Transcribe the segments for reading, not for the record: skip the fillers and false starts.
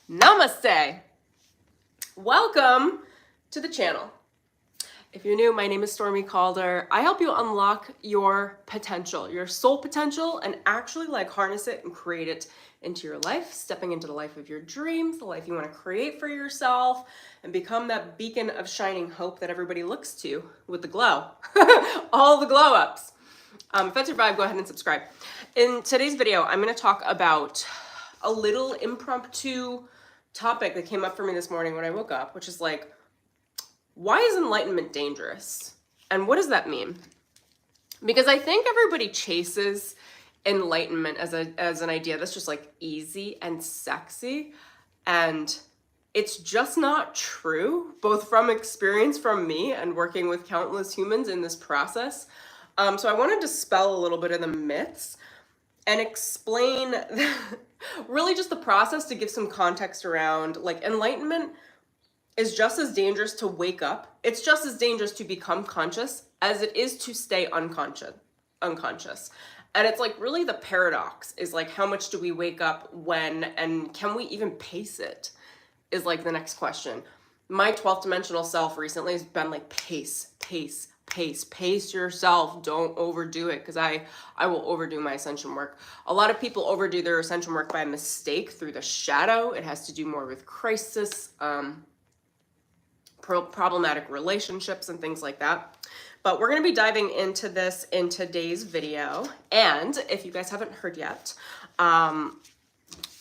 Namaste. Welcome to the channel. If you're new, my name is Stormie Calder. I help you unlock your potential, your soul potential, and actually harness it and create it into your life, stepping into the life of your dreams, the life you want to create for yourself, and become that beacon of shining hope that everybody looks to with the glow. All the glow ups. If that's your vibe, go ahead and subscribe. In today's video, I'm going to talk about a little impromptu topic that came up for me this morning when I woke up, which is why is enlightenment dangerous? And what does that mean? Because I think everybody chases enlightenment as an idea that's just easy and sexy. And it's just not true, both from experience from me and working with countless humans in this process. So I want to dispel a little bit of the myths and explain really just the process to give some context around enlightenment is just as dangerous to wake up. It's just as dangerous to become conscious as it is to stay unconscious. And it's really the paradox is how much do we wake up when, and can we even pace it is the next question. My 12th dimensional self recently has been pace yourself. Don't overdo it, because I will overdo my ascension work. A lot of people overdo their ascension work by mistake through the shadow. It has to do more with crisis, problematic relationships and things like that. But we're going to be diving into this in today's video. And if you guys haven't heard yet, I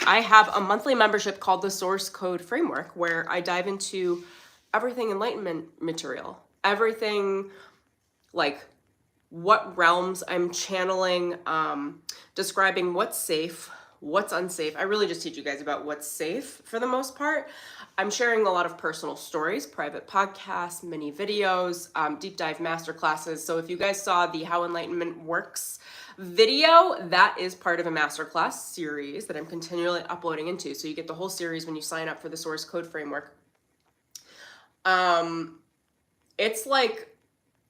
have a monthly membership called the Source Code Framework, where I dive into everything enlightenment material, everything what realms I'm channeling, describing what's safe, what's unsafe. I really just teach you guys about what's safe for the most part. I'm sharing a lot of personal stories, private podcasts, mini videos, deep dive masterclasses. So if you guys saw the How Enlightenment Works video, that is part of a masterclass series that I'm continually uploading into. So you get the whole series when you sign up for the Source Code Framework.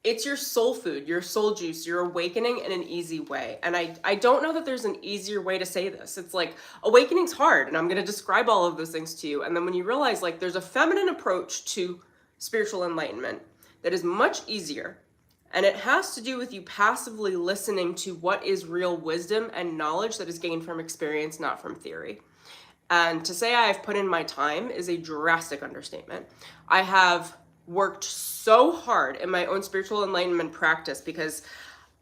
It's your soul food, your soul juice, your awakening in an easy way. And I don't know that there's an easier way to say this. It's awakening's hard, and I'm going to describe all of those things to you. And then when you realize there's a feminine approach to spiritual enlightenment that is much easier, and it has to do with you passively listening to what is real wisdom and knowledge that is gained from experience, not from theory. And to say I have put in my time is a drastic understatement. I have worked so hard in my own spiritual enlightenment practice because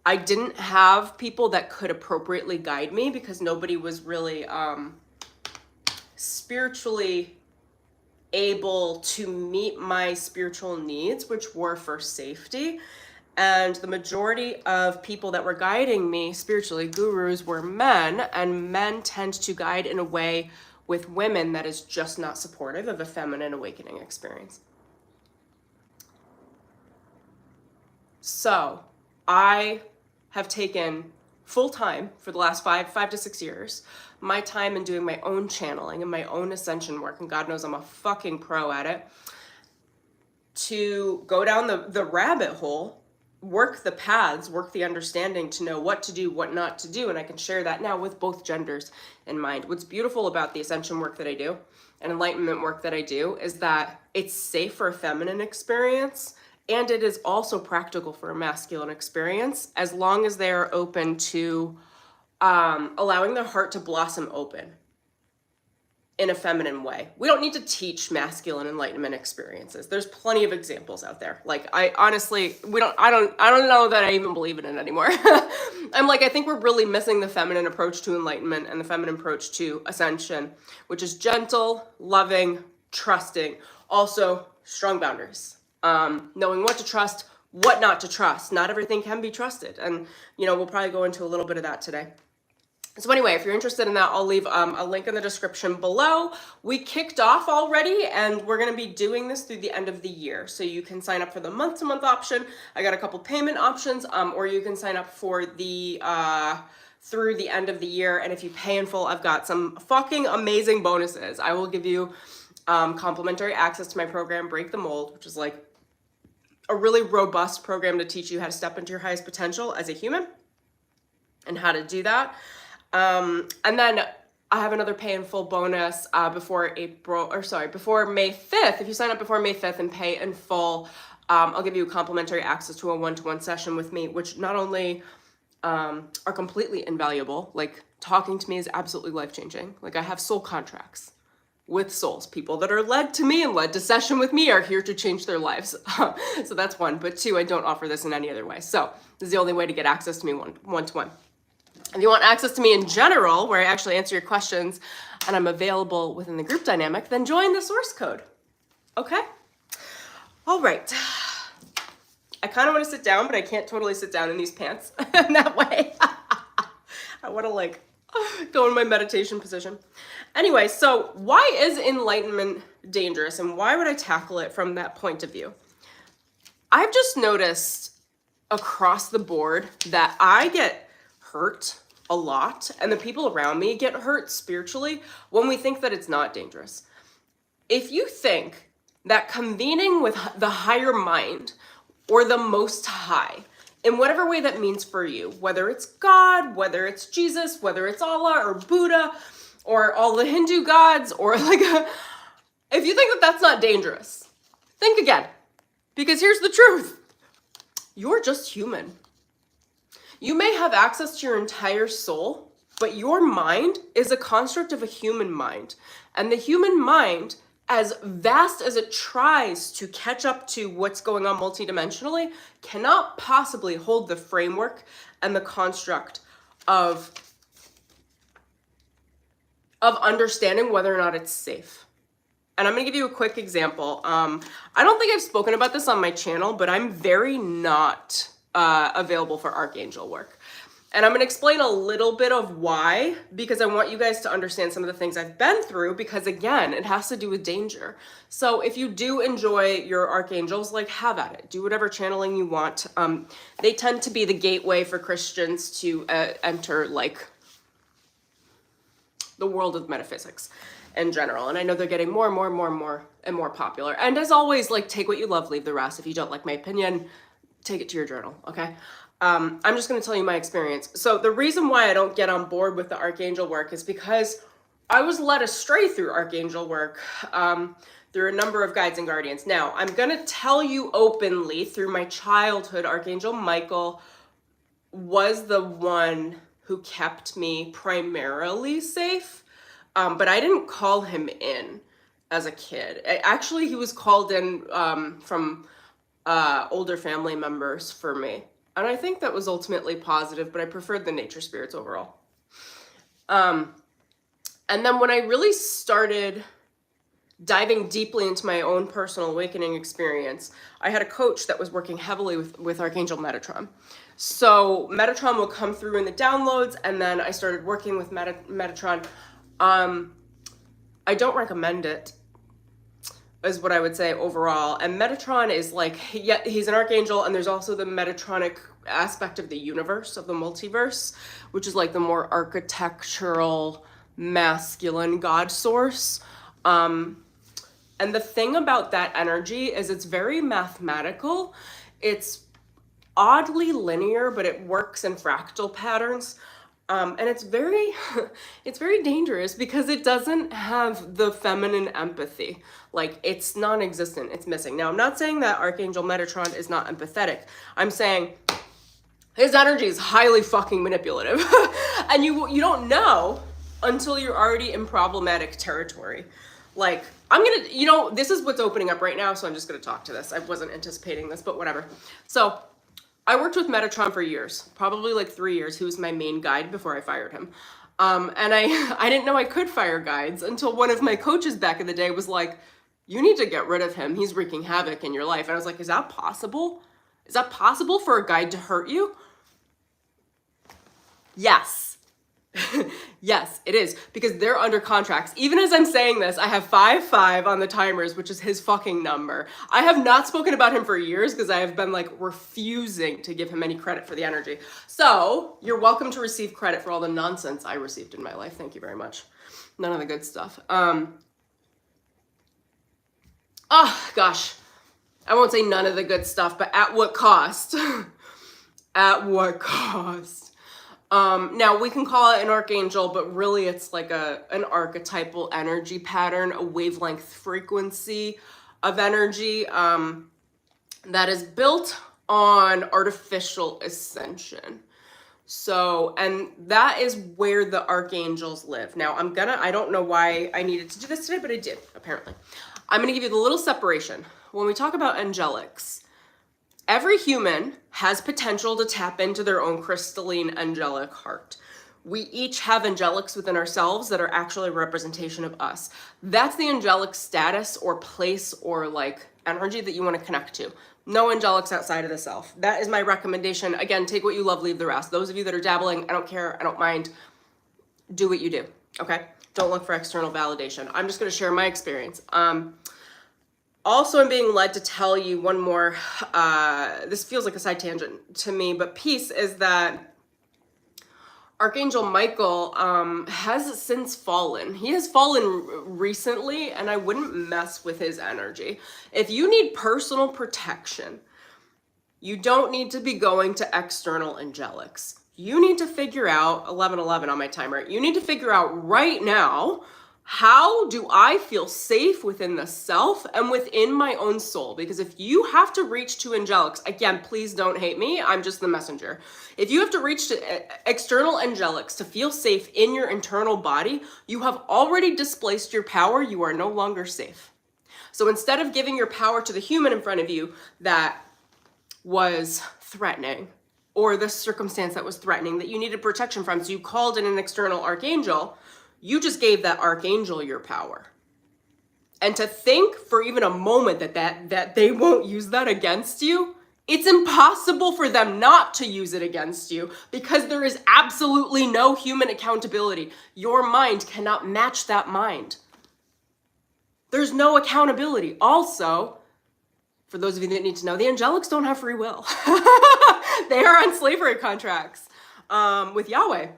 I didn't have people that could appropriately guide me, because nobody was really spiritually able to meet my spiritual needs, which were for safety. And the majority of people that were guiding me spiritually, gurus, were men, and men tend to guide in a way with women that is just not supportive of a feminine awakening experience. So I have taken full time for the last five to 6 years, my time in doing my own channeling and my own ascension work, and God knows I'm a fucking pro at it, to go down the rabbit hole, work the paths, work the understanding to know what to do, what not to do. And I can share that now with both genders in mind. What's beautiful about the ascension work that I do and enlightenment work that I do is that it's safe for a feminine experience, and it is also practical for a masculine experience, as long as they are open to allowing their heart to blossom open in a feminine way. We don't need to teach masculine enlightenment experiences. There's plenty of examples out there. I honestly, I don't know that I even believe in it anymore. I think we're really missing the feminine approach to enlightenment and the feminine approach to ascension, which is gentle, loving, trusting, also strong boundaries. Knowing what to trust, what not to trust. Not everything can be trusted. And, we'll probably go into a little bit of that today. So anyway, if you're interested in that, I'll leave a link in the description below. We kicked off already, and we're going to be doing this through the end of the year. So you can sign up for the month-to-month option. I got a couple payment options, or you can sign up for the through the end of the year. And if you pay in full, I've got some fucking amazing bonuses. I will give you complimentary access to my program, Break the Mold, which is a really robust program to teach you how to step into your highest potential as a human and how to do that. And then I have another pay in full bonus before May 5th. If you sign up before May 5th and pay in full, I'll give you complimentary access to a one-to-one session with me, which not only are completely invaluable, like talking to me is absolutely life-changing. Like I have soul contracts with souls. People that are led to me and led to session with me are here to change their lives. So that's one. But two, I don't offer this in any other way. So this is the only way to get access to me one-to-one. If you want access to me in general, where I actually answer your questions and I'm available within the group dynamic, then join the source code. Okay? All right. I kind of want to sit down, but I can't totally sit down in these pants in that way. I want to like go in my meditation position. Anyway, so why is enlightenment dangerous and why would I tackle it from that point of view? I've just noticed across the board that I get hurt a lot and the people around me get hurt spiritually when we think that it's not dangerous. If you think that convening with the higher mind or the Most High, in whatever way that means for you, whether it's God, whether it's Jesus, whether it's Allah or Buddha, or all the Hindu gods, or like, if you think that that's not dangerous, think again. Because here's the truth. You're just human. You may have access to your entire soul, but your mind is a construct of a human mind. And the human mind, as vast as it tries to catch up to what's going on multidimensionally, cannot possibly hold the framework and the construct of understanding whether or not it's safe. And I'm gonna give you a quick example. I don't think I've spoken about this on my channel, but I'm very not available for archangel work. And I'm gonna explain a little bit of why, because I want you guys to understand some of the things I've been through, because again, it has to do with danger. So if you do enjoy your archangels, like have at it. Do whatever channeling you want. They tend to be the gateway for Christians to enter like the world of metaphysics in general. And I know they're getting more and more popular. And as always, like take what you love, leave the rest. If you don't like my opinion, take it to your journal, okay? I'm just gonna tell you my experience. So the reason why I don't get on board with the archangel work is because I was led astray through archangel work, through a number of guides and guardians. Now, I'm gonna tell you openly, through my childhood, Archangel Michael was the one who kept me primarily safe, but I didn't call him in as a kid. Actually, he was called in from older family members for me. And I think that was ultimately positive, but I preferred the nature spirits overall. And then when I really started diving deeply into my own personal awakening experience, I had a coach that was working heavily with Archangel Metatron. So Metatron will come through in the downloads, and then I started working with Metatron. I don't recommend it, is what I would say overall. And Metatron is like, yeah, he's an archangel, and there's also the Metatronic aspect of the universe, of the multiverse, which is like the more architectural, masculine God source. And the thing about that energy is it's very mathematical. It's oddly linear, but it works in fractal patterns. And it's very dangerous because it doesn't have the feminine empathy. Like, it's non-existent, it's missing. Now, I'm not saying that Archangel Metatron is not empathetic. I'm saying his energy is highly fucking manipulative. And you don't know until you're already in problematic territory. Like, this is what's opening up right now, so I'm just gonna talk to this. I wasn't anticipating this, but whatever. So, I worked with Metatron for years, probably like 3 years. He was my main guide before I fired him. And I didn't know I could fire guides until one of my coaches back in the day was like, you need to get rid of him. He's wreaking havoc in your life. And I was like, is that possible? Is that possible for a guide to hurt you? Yes. Yes, it is, because they're under contracts. Even as I'm saying this, I have 5-5 on the timers, which is his fucking number. I have not spoken about him for years because I have been like refusing to give him any credit for the energy. So you're welcome to receive credit for all the nonsense I received in my life. Thank you very much. None of the good stuff. Oh gosh, I won't say none of the good stuff, but at what cost? At what cost? Now we can call it an archangel, but really it's like an archetypal energy pattern, a wavelength frequency of energy that is built on artificial ascension. So, and that is where the archangels live. Now I don't know why I needed to do this today, but I did, apparently. I'm gonna give you the little separation. When we talk about angelics, every human has potential to tap into their own crystalline angelic heart. We each have angelics within ourselves that are actually a representation of us. That's the angelic status or place or like energy that you want to connect to. No angelics outside of the self. That is my recommendation. Again, take what you love, leave the rest. Those of you that are dabbling, I don't care, I don't mind. Do what you do, okay? Don't look for external validation. I'm just going to share my experience. Also, I'm being led to tell you one more, this feels like a side tangent to me, but piece is that Archangel Michael has since fallen. He has fallen recently, and I wouldn't mess with his energy. If you need personal protection, you don't need to be going to external angelics. You need to figure out, 11:11 on my timer, you need to figure out right now, how do I feel safe within the self and within my own soul? Because if you have to reach to angelics, again, please don't hate me, I'm just the messenger. If you have to reach to external angelics to feel safe in your internal body, you have already displaced your power, you are no longer safe. So instead of giving your power to the human in front of you that was threatening, or the circumstance that was threatening that you needed protection from, so you called in an external archangel, you just gave that archangel your power. And to think for even a moment that they won't use that against you, it's impossible for them not to use it against you because there is absolutely no human accountability. Your mind cannot match that mind. There's no accountability. Also, for those of you that need to know, the angelics don't have free will. They are on slavery contracts with Yahweh.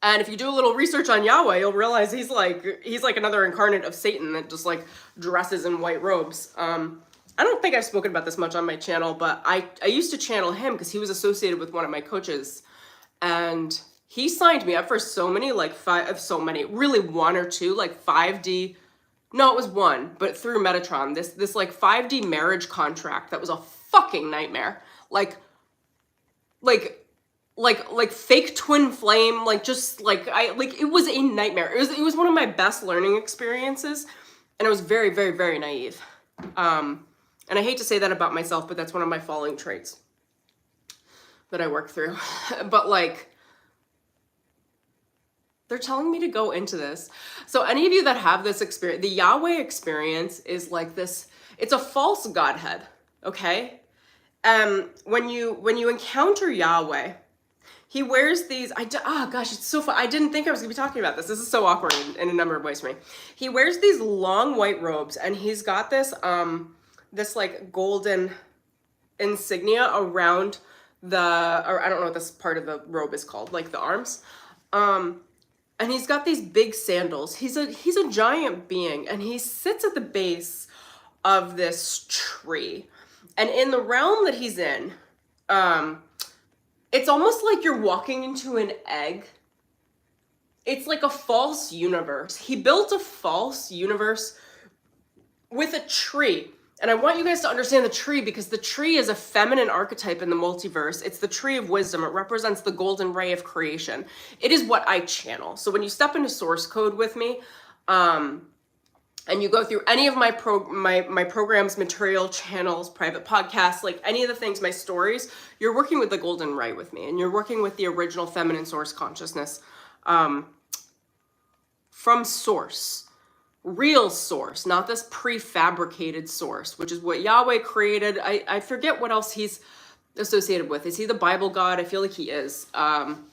And if you do a little research on Yahweh, you'll realize he's like another incarnate of Satan that just like dresses in white robes. I don't think I've spoken about this much on my channel, but I used to channel him because he was associated with one of my coaches. And he signed me up for so many, really one or two, like 5D. No, it was one, but through Metatron, this like 5D marriage contract that was a fucking nightmare. Like fake twin flame, it was a nightmare. It was one of my best learning experiences, and I was very, very, very naive. And I hate to say that about myself, but that's one of my falling traits that I work through. But like, they're telling me to go into this. So any of you that have this experience, the Yahweh experience is like this, it's a false godhead, okay? When you encounter Yahweh, he wears these, it's so fun. I didn't think I was gonna be talking about this. This is so awkward in a number of ways for me. He wears these long white robes, and he's got this, this like golden insignia around or I don't know what this part of the robe is called, like the arms. And he's got these big sandals. He's a giant being, and he sits at the base of this tree. And in the realm that he's in, it's almost like you're walking into an egg. It's like a false universe. He built a false universe with a tree. And I want you guys to understand the tree, because the tree is a feminine archetype in the multiverse. It's the tree of wisdom. It represents the golden ray of creation. It is what I channel. So when you step into source code with me, and you go through any of my programs, material, channels, private podcasts, like any of the things, my stories, you're working with the golden ray with me, and you're working with the original feminine source consciousness from source, real source, not this prefabricated source, which is what Yahweh created. I forget what else he's associated with. Is he the Bible God? I feel like he is. I'm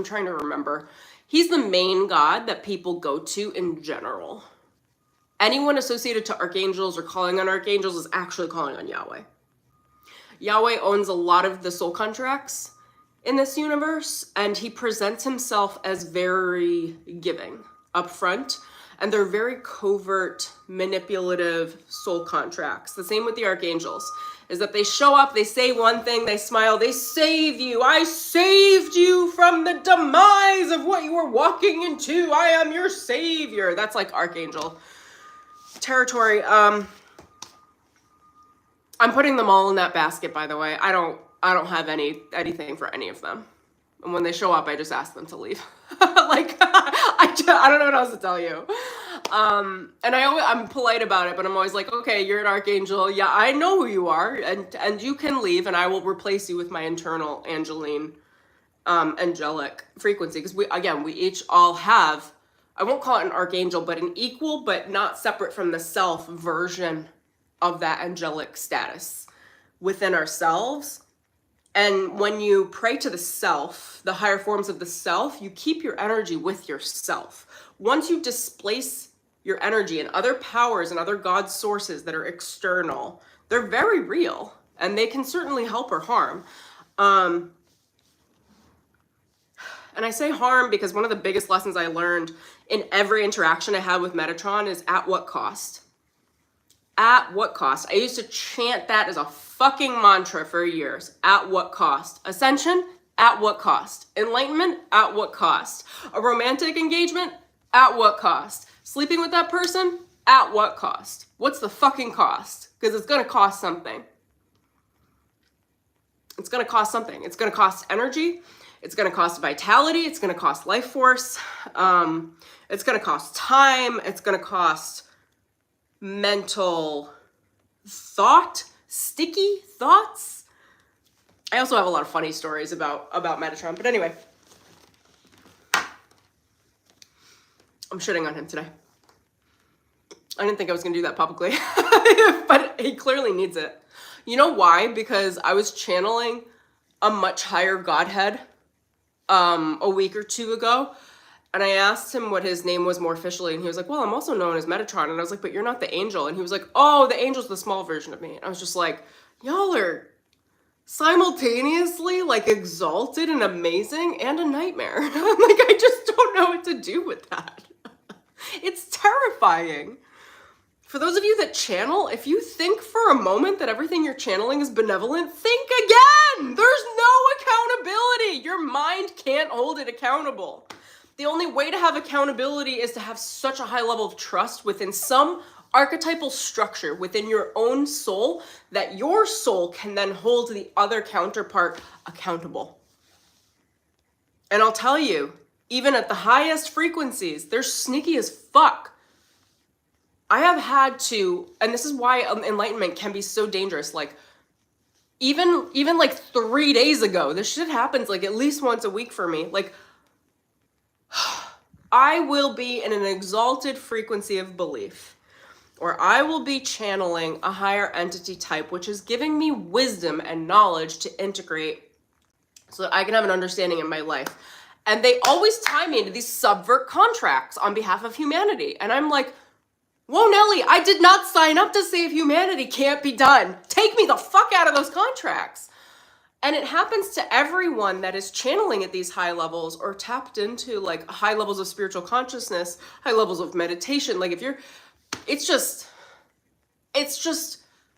trying to remember. He's the main God that people go to in general. Anyone associated to archangels or calling on archangels is actually calling on Yahweh. Yahweh owns a lot of the soul contracts in this universe, and he presents himself as very giving up front. And they're very covert, manipulative soul contracts. The same with the archangels, is that they show up, they say one thing, they smile, they save you. I saved you from the demise of what you were walking into. I am your savior. That's like archangel territory. I'm putting them all in that basket, by the way. I don't have anything for any of them. And when they show up, I just ask them to leave. Like, I don't know what else to tell you. And I'm polite about it, but I'm always like, okay, you're an archangel. Yeah, I know who you are, and you can leave, and I will replace you with my internal angelic frequency. Because we each all have, I won't call it an archangel, but an equal, but not separate from the self version of that angelic status within ourselves. And when you pray to the self, the higher forms of the self, you keep your energy with yourself. Once you displace your energy and other powers and other God sources that are external, they're very real and they can certainly help or harm. And I say harm because one of the biggest lessons I learned in every interaction I had with Metatron is at what cost? At what cost? I used to chant that as a fucking mantra for years. At what cost? Ascension? At what cost? Enlightenment? At what cost? A romantic engagement? At what cost? Sleeping with that person? At what cost? What's the fucking cost? Because it's going to cost something. It's going to cost something. It's going to cost energy. It's going to cost vitality. It's going to cost life force. It's going to cost time. It's going to cost mental thought, sticky thoughts. I also have a lot of funny stories about Metatron, but anyway, I'm shitting on him today. I didn't think I was gonna do that publicly, but he clearly needs it. You know why? Because I was channeling a much higher Godhead a week or two ago. And I asked him what his name was more officially, and he was like, well, I'm also known as Metatron. And I was like, but you're not the angel. And he was like, oh, the angel's the small version of me. And I was just like, y'all are simultaneously like exalted and amazing and a nightmare. I'm like, I just don't know what to do with that. It's terrifying. For those of you that channel, if you think for a moment that everything you're channeling is benevolent, think again. There's no accountability. Your mind can't hold it accountable. The only way to have accountability is to have such a high level of trust within some archetypal structure within your own soul that your soul can then hold the other counterpart accountable. And I'll tell you, even at the highest frequencies, they're sneaky as fuck. I have had to, and this is why enlightenment can be so dangerous. Like, even like 3 days ago, this shit happens like at least once a week for me. Like, I will be in an exalted frequency of belief, or I will be channeling a higher entity type, which is giving me wisdom and knowledge to integrate so that I can have an understanding in my life. And they always tie me into these subvert contracts on behalf of humanity. And I'm like, whoa, Nelly, I did not sign up to save humanity. Can't be done. Take me the fuck out of those contracts. And it happens to everyone that is channeling at these high levels or tapped into like high levels of spiritual consciousness, high levels of meditation. Like if you're, it's just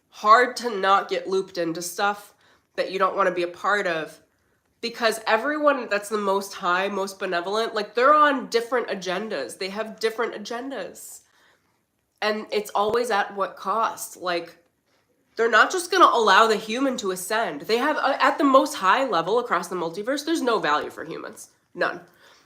hard to not get looped into stuff that you don't want to be a part of, because everyone that's the most high, most benevolent, like they're on different agendas. They have different agendas. And it's always at what cost? Like, they're not just going to allow the human to ascend. They have, at the most high level across the multiverse, there's no value for humans. None.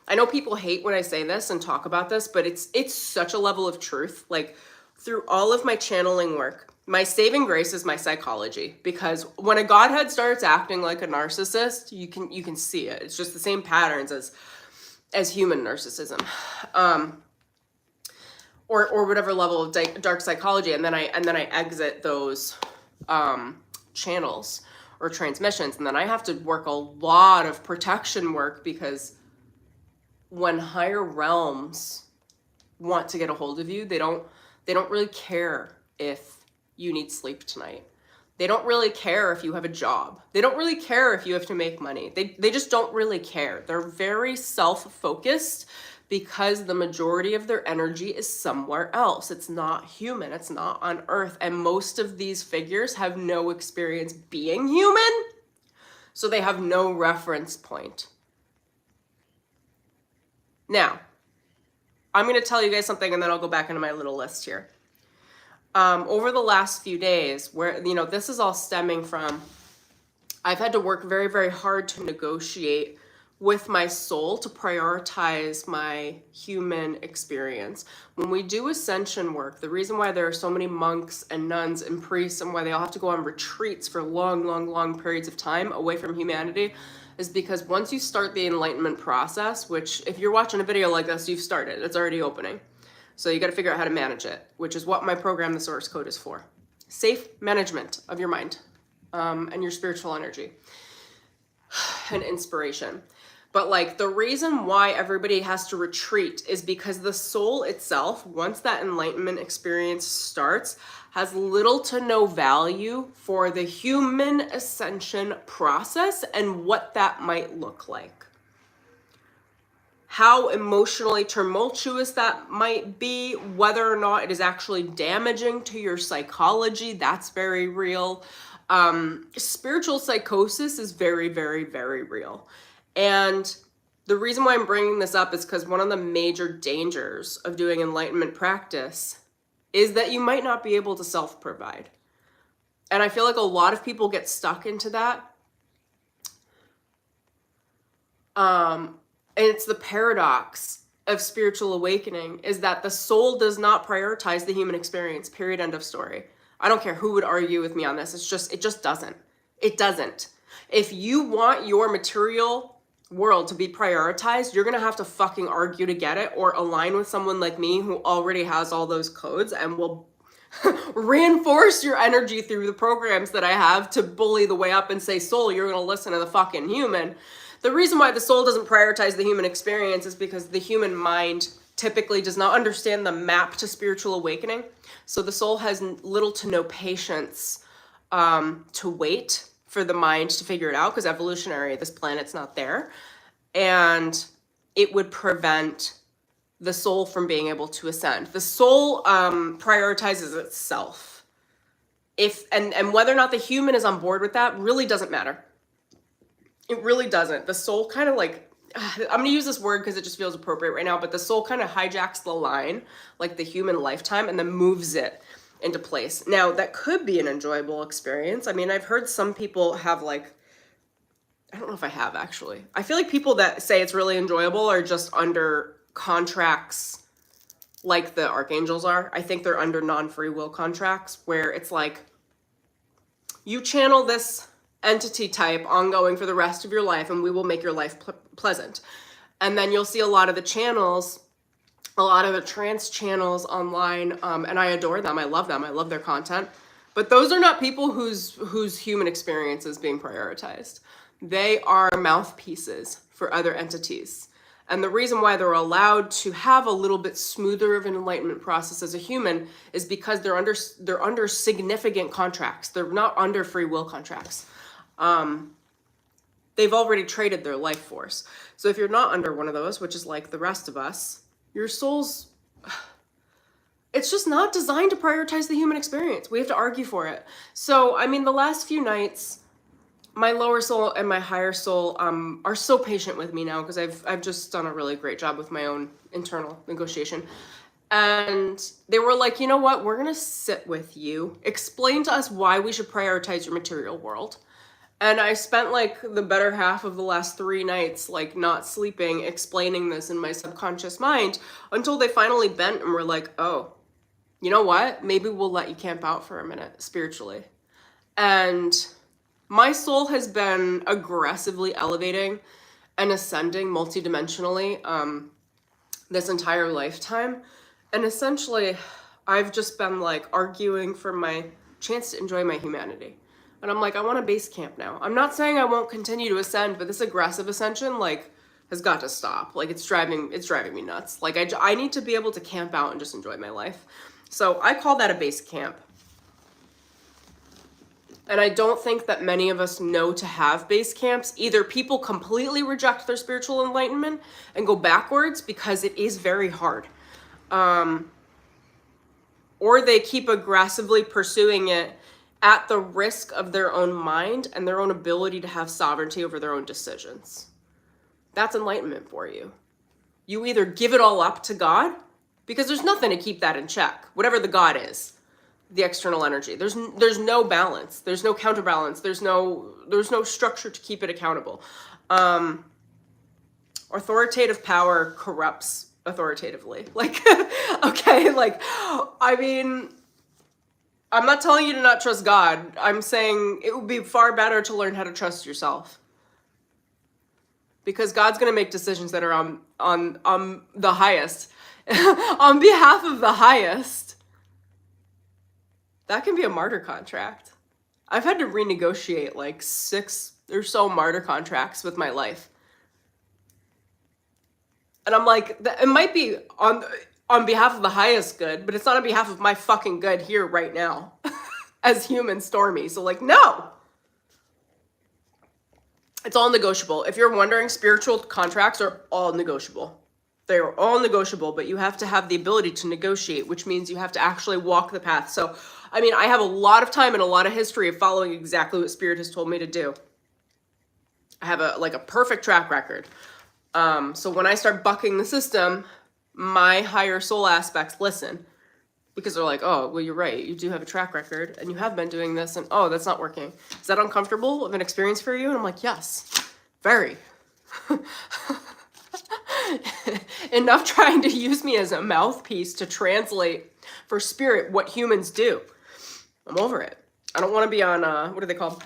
I know people hate when I say this and talk about this, but it's such a level of truth. Like, through all of my channeling work, my saving grace is my psychology. Because when a godhead starts acting like a narcissist, you can see it. It's just the same patterns as human narcissism. Or whatever level of dark psychology, and then I exit those channels or transmissions, and then I have to work a lot of protection work, because when higher realms want to get a hold of you, they don't really care if you need sleep tonight. They don't really care if you have a job. They don't really care if you have to make money. They just don't really care. They're very self-focused, because the majority of their energy is somewhere else. It's not human, it's not on Earth. And most of these figures have no experience being human, so they have no reference point. Now, I'm going to tell you guys something and then I'll go back into my little list here. Over the last few days, where, you know, this is all stemming from, I've had to work very, very hard to negotiate with my soul to prioritize my human experience. When we do ascension work, the reason why there are so many monks and nuns and priests and why they all have to go on retreats for long, long, long periods of time away from humanity is because once you start the enlightenment process, which if you're watching a video like this, you've started, it's already opening. So you got to figure out how to manage it, which is what my program, the Source Code, is for. Safe management of your mind and your spiritual energy and inspiration. But like the reason why everybody has to retreat is because the soul itself, once that enlightenment experience starts, has little to no value for the human ascension process and what that might look like. How emotionally tumultuous that might be, whether or not it is actually damaging to your psychology, that's very real. Spiritual psychosis is very, very, very real. And the reason why I'm bringing this up is because one of the major dangers of doing enlightenment practice is that you might not be able to self-provide. And I feel like a lot of people get stuck into that. And it's the paradox of spiritual awakening is that the soul does not prioritize the human experience, period, end of story. I don't care who would argue with me on this. It just doesn't. It doesn't. If you want your material world to be prioritized, you're gonna have to fucking argue to get it or align with someone like me who already has all those codes and will reinforce your energy through the programs that I have to bully the way up and say, soul, you're gonna listen to the fucking human. The reason why the soul doesn't prioritize the human experience is because the human mind typically does not understand the map to spiritual awakening. So the soul has little to no patience to wait for the mind to figure it out, because evolutionary, this planet's not there. And it would prevent the soul from being able to ascend. The soul prioritizes itself. And whether or not the human is on board with that really doesn't matter. It really doesn't. The soul kind of like, I'm going to use this word because it just feels appropriate right now, but the soul kind of hijacks the line, like the human lifetime, and then moves it into place. Now, that could be an enjoyable experience. I mean, I've heard some people have like, I don't know if I have actually. I feel like people that say it's really enjoyable are just under contracts like the archangels are. I think they're under non-free will contracts where it's like, you channel this entity type ongoing for the rest of your life and we will make your life pleasant. And then you'll see a lot of the channels, a lot of the trance channels online, and I adore them. I love them. I love their content. But those are not people whose human experience is being prioritized. They are mouthpieces for other entities. And the reason why they're allowed to have a little bit smoother of an enlightenment process as a human is because they're under significant contracts. They're not under free will contracts. They've already traded their life force. So if you're not under one of those, which is like the rest of us, your soul's, it's just not designed to prioritize the human experience. We have to argue for it. So, I mean, the last few nights, my lower soul and my higher soul are so patient with me now because I've just done a really great job with my own internal negotiation. And they were like, you know what? We're going to sit with you. Explain to us why we should prioritize your material world. And I spent like the better half of the last 3 nights, like not sleeping, explaining this in my subconscious mind until they finally bent and were like, oh, you know what? Maybe we'll let you camp out for a minute spiritually. And my soul has been aggressively elevating and ascending multidimensionally this entire lifetime. And essentially, I've just been like arguing for my chance to enjoy my humanity. And I'm like, I want a base camp now. I'm not saying I won't continue to ascend, but this aggressive ascension, like, has got to stop. Like, it's driving me nuts. Like, I need to be able to camp out and just enjoy my life. So I call that a base camp. And I don't think that many of us know to have base camps. Either people completely reject their spiritual enlightenment and go backwards because it is very hard. Or they keep aggressively pursuing it at the risk of their own mind and their own ability to have sovereignty over their own decisions. That's enlightenment for you. You either give it all up to God, because there's nothing to keep that in check, whatever the God is, the external energy. There's no balance. There's no counterbalance. There's no structure to keep it accountable. Authoritative power corrupts authoritatively. Like, okay, like, I mean, I'm not telling you to not trust God. I'm saying it would be far better to learn how to trust yourself. Because God's going to make decisions that are on the highest. On behalf of the highest. That can be a martyr contract. I've had to renegotiate like 6 or so martyr contracts with my life. And I'm like, it might be on behalf of the highest good, but it's not on behalf of my fucking good here right now as human Stormie. So like, no. It's all negotiable. If you're wondering, spiritual contracts are all negotiable. They are all negotiable, but you have to have the ability to negotiate, which means you have to actually walk the path. So, I mean, I have a lot of time and a lot of history of following exactly what Spirit has told me to do. I have a perfect track record. So when I start bucking the system, my higher soul aspects listen, because they're like, oh, well, you're right. You do have a track record and you have been doing this, and oh, that's not working. Is that uncomfortable of an experience for you? And I'm like, yes, very. Enough trying to use me as a mouthpiece to translate for Spirit what humans do. I'm over it. I don't want to be on, what are they called?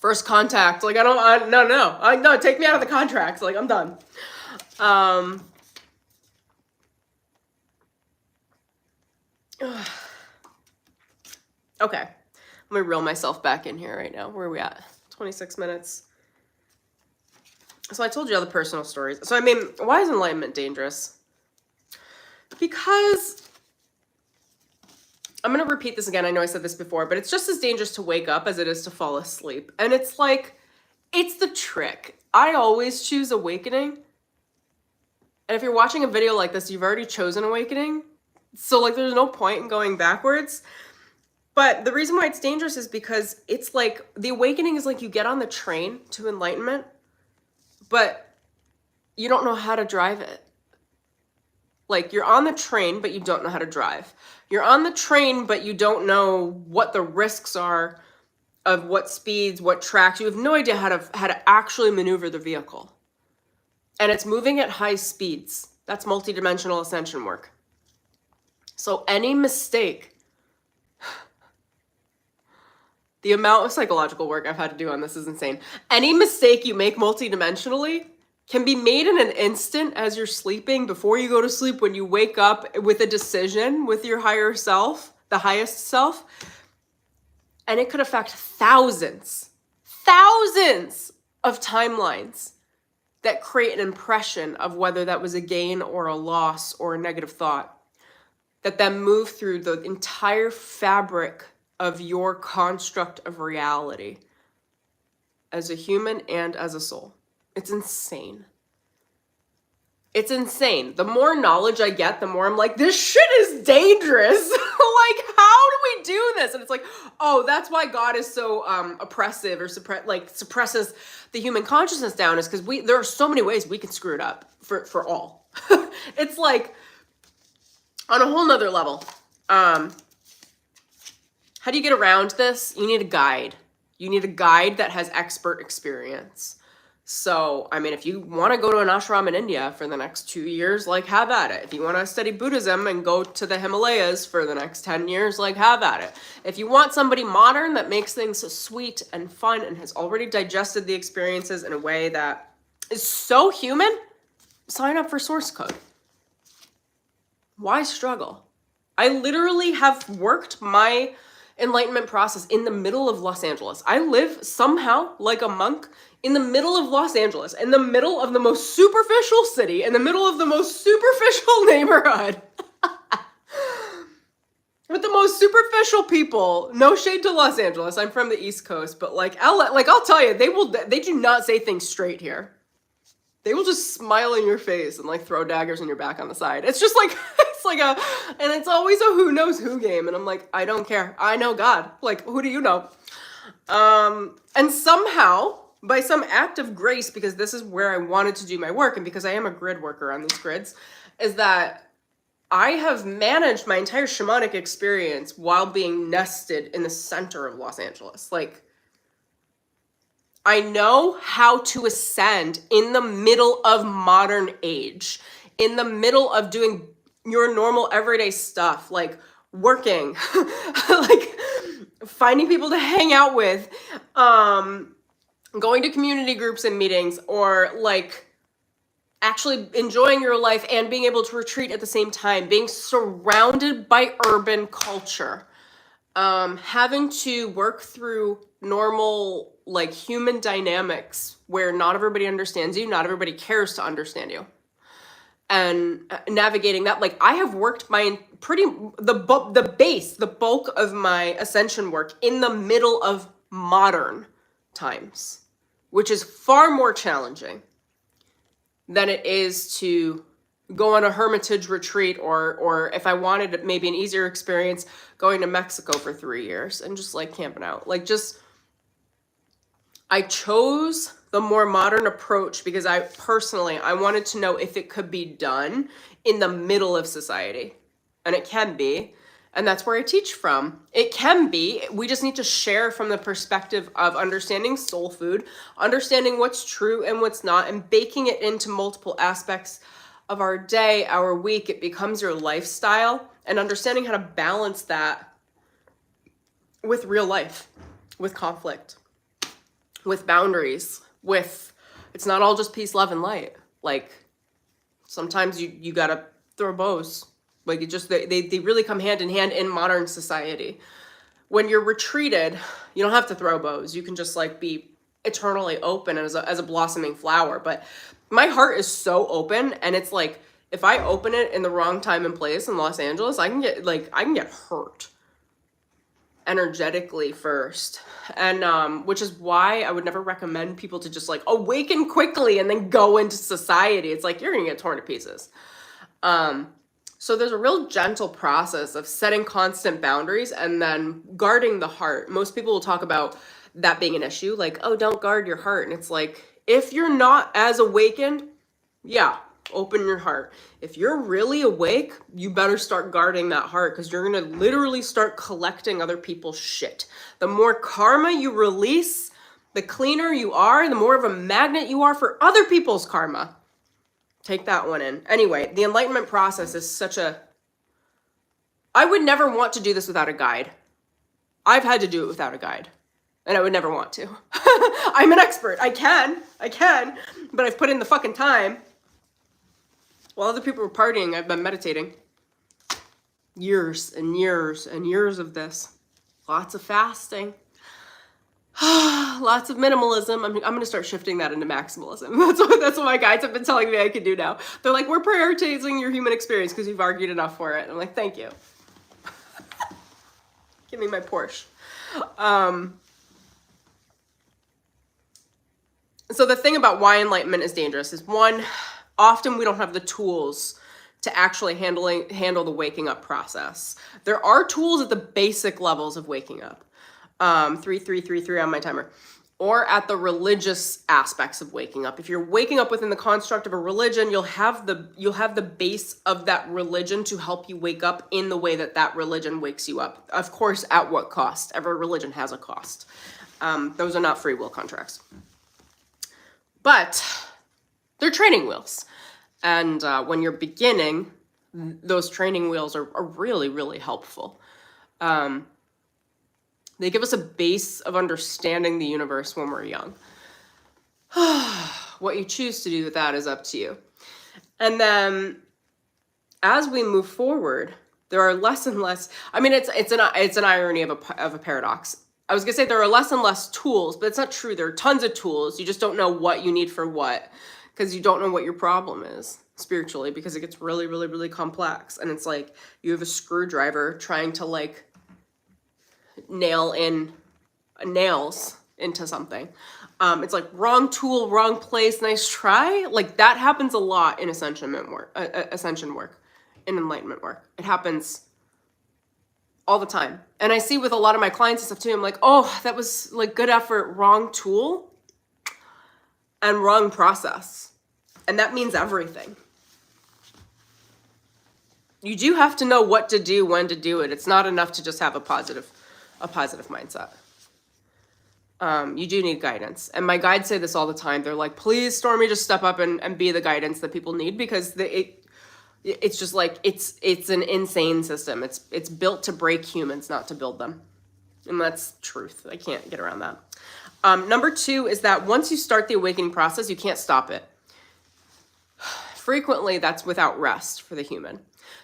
First contact. Like, no, take me out of the contracts. Like, I'm done. Okay. Let me reel myself back in here right now. Where are we at? 26 minutes. So I told you other personal stories. So, I mean, why is enlightenment dangerous? Because, I'm going to repeat this again. I know I said this before, but it's just as dangerous to wake up as it is to fall asleep. And it's like, it's the trick. I always choose awakening. And if you're watching a video like this, you've already chosen awakening. So, like, there's no point in going backwards. But the reason why it's dangerous is because it's like, the awakening is like you get on the train to enlightenment, but you don't know how to drive it. Like, you're on the train, but you don't know how to drive. You're on the train, but you don't know what the risks are of what speeds, what tracks. You have no idea how to actually maneuver the vehicle. And it's moving at high speeds. That's multidimensional ascension work. So any mistake, the amount of psychological work I've had to do on this is insane. Any mistake you make multidimensionally can be made in an instant as you're sleeping, before you go to sleep, when you wake up with a decision with your higher self, the highest self. And it could affect thousands of timelines that create an impression of whether that was a gain or a loss or a negative thought, that then move through the entire fabric of your construct of reality as a human and as a soul. It's insane. It's insane. The more knowledge I get, the more I'm like, this shit is dangerous. Like, how do we do this? And it's like, oh, that's why God is so oppressive, or suppresses the human consciousness down, is because there are so many ways we can screw it up for all. It's like on a whole nother level. How do you get around this? You need a guide. You need a guide that has expert experience. So, I mean, if you want to go to an ashram in India for the next 2 years, like, have at it. If you want to study Buddhism and go to the Himalayas for the next 10 years, like, have at it. If you want somebody modern that makes things sweet and fun and has already digested the experiences in a way that is so human, sign up for Source Code. Why struggle? I literally have worked my enlightenment process in the middle of Los Angeles. I live somehow like a monk in the middle of Los Angeles, in the middle of the most superficial city, in the middle of the most superficial neighborhood, with the most superficial people, no shade to Los Angeles, I'm from the East Coast, but like LA, like I'll tell you, they do not say things straight here. They will just smile in your face and like throw daggers in your back on the side. It's just like, and it's always a who knows who game. And I'm like, I don't care. I know God. Like, who do you know? And somehow, by some act of grace, because this is where I wanted to do my work, and because I am a grid worker on these grids, is that I have managed my entire shamanic experience while being nested in the center of Los Angeles. Like, I know how to ascend in the middle of modern age, in the middle of doing your normal everyday stuff, like working, like finding people to hang out with, going to community groups and meetings, or like actually enjoying your life and being able to retreat at the same time, being surrounded by urban culture, having to work through normal like human dynamics where not everybody understands you, not everybody cares to understand you, and navigating that. Like, I have worked my the bulk of my ascension work in the middle of modern times, which is far more challenging than it is to go on a hermitage retreat, or if I wanted maybe an easier experience, going to Mexico for 3 years and just like camping out. Like, just, I chose the more modern approach because I wanted to know if it could be done in the middle of society. And it can be. And that's where I teach from. It can be. We just need to share from the perspective of understanding soul food, understanding what's true and what's not, and baking it into multiple aspects of our day, our week. It becomes your lifestyle, and understanding how to balance that with real life, with conflict, with boundaries, it's not all just peace, love, and light. Like, sometimes you gotta throw bows. Like, it just, they really come hand in hand in modern society. When you're retreated, you don't have to throw bows. You can just like be eternally open as a blossoming flower. But my heart is so open, and it's like, if I open it in the wrong time and place in Los Angeles, I can get hurt energetically first. And which is why I would never recommend people to just like awaken quickly and then go into society. It's like, you're gonna get torn to pieces. So there's a real gentle process of setting constant boundaries and then guarding the heart. Most people will talk about that being an issue, like, oh, don't guard your heart. And it's like, if you're not as awakened, yeah, open your heart. If you're really awake, you better start guarding that heart, because you're going to literally start collecting other people's shit. The more karma you release, the cleaner you are, the more of a magnet you are for other people's karma. Take that one in. Anyway, the enlightenment process is I would never want to do this without a guide. I've had to do it without a guide, and I would never want to. I'm an expert. I can, but I've put in the fucking time. While other people were partying, I've been meditating. Years and years and years of this. Lots of fasting. Lots of minimalism. I'm going to start shifting that into maximalism. That's what my guides have been telling me I could do now. They're like, we're prioritizing your human experience because you've argued enough for it. And I'm like, thank you. Give me my Porsche. So the thing about why enlightenment is dangerous is, one, often we don't have the tools to actually handle the waking up process. There are tools at the basic levels of waking up. 3 on my timer, or at the religious aspects of waking up. If you're waking up within the construct of a religion, you'll have the base of that religion to help you wake up in the way that religion wakes you up. Of course, at what cost? Every religion has a cost. Those are not free will contracts, but they're training wheels. And when you're beginning, those training wheels are really, really helpful. They give us a base of understanding the universe when we're young. What you choose to do with that is up to you. And then as we move forward, there are less and less, I mean, it's an irony of a paradox. I was gonna say there are less and less tools, but it's not true. There are tons of tools. You just don't know what you need for what, because you don't know what your problem is spiritually, because it gets really, really, really complex. And it's like you have a screwdriver trying to like nails into something. It's like wrong tool, wrong place, nice try. Like that happens a lot in ascension work, in enlightenment work. It happens all the time. And I see with a lot of my clients and stuff too, I'm like, oh, that was like good effort, wrong tool and wrong process. And that means everything. You do have to know what to do, when to do it. It's not enough to just have a positive mindset. You do need guidance. And my guides say this all the time. They're like, please, Stormie, just step up and be the guidance that people need, because it's just like, it's an insane system. It's built to break humans, not to build them. And that's truth. I can't get around that. Number 2 is that once you start the awakening process, you can't stop it. Frequently, that's without rest for the human.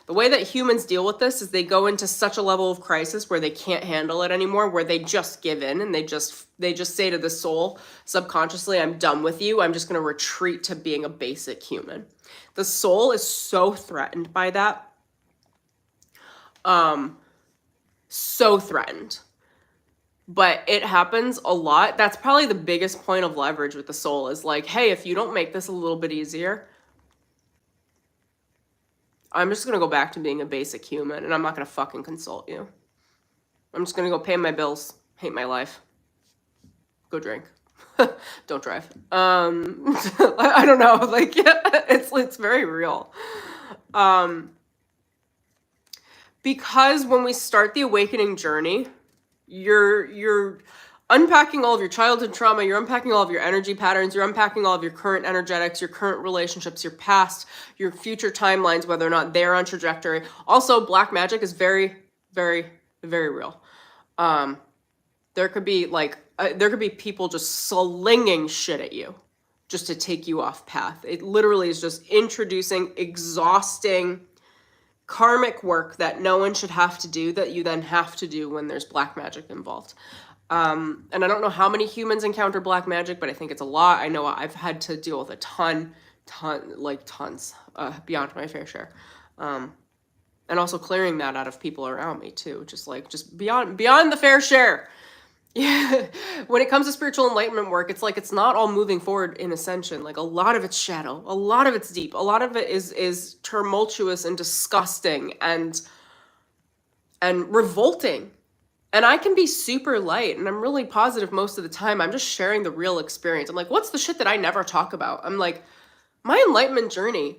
The way that humans deal with this is they go into such a level of crisis where they can't handle it anymore, where they just give in and they just say to the soul subconsciously, I'm done with you. I'm just going to retreat to being a basic human. The soul is so threatened by that. So threatened. But it happens a lot. That's probably the biggest point of leverage with the soul is like, hey, if you don't make this a little bit easier, I'm just going to go back to being a basic human and I'm not going to fucking consult you. I'm just going to go pay my bills, hate my life, go drink, don't drive. I don't know. Like, it's very real. Because when we start the awakening journey, you're unpacking all of your childhood trauma, you're unpacking all of your energy patterns, you're unpacking all of your current energetics, your current relationships, your past, your future timelines, whether or not they're on trajectory. Also, black magic is very, very, very real. There could be people just slinging shit at you just to take you off path. It literally is just introducing exhausting karmic work that no one should have to do, that you then have to do when there's black magic involved. And I don't know how many humans encounter black magic, but I think it's a lot. I know I've had to deal with a tons, beyond my fair share. And also clearing that out of people around me too, just beyond the fair share. Yeah. When it comes to spiritual enlightenment work, it's like, it's not all moving forward in ascension. Like a lot of it's shadow, a lot of it's deep, a lot of it is tumultuous and disgusting and revolting. And I can be super light and I'm really positive most of the time. I'm just sharing the real experience. I'm like, what's the shit that I never talk about? I'm like, my enlightenment journey,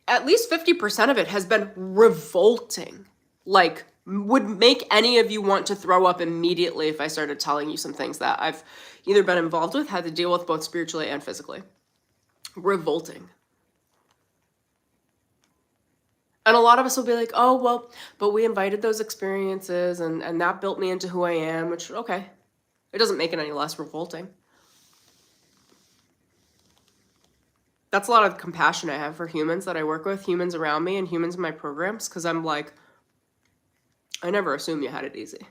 at least 50% of it has been revolting. Like, would make any of you want to throw up immediately if I started telling you some things that I've either been involved with, had to deal with both spiritually and physically. Revolting. And a lot of us will be like, oh, well, but we invited those experiences and that built me into who I am, which, okay. It doesn't make it any less revolting. That's a lot of compassion I have for humans that I work with, humans around me and humans in my programs, because I'm like, I never assume you had it easy.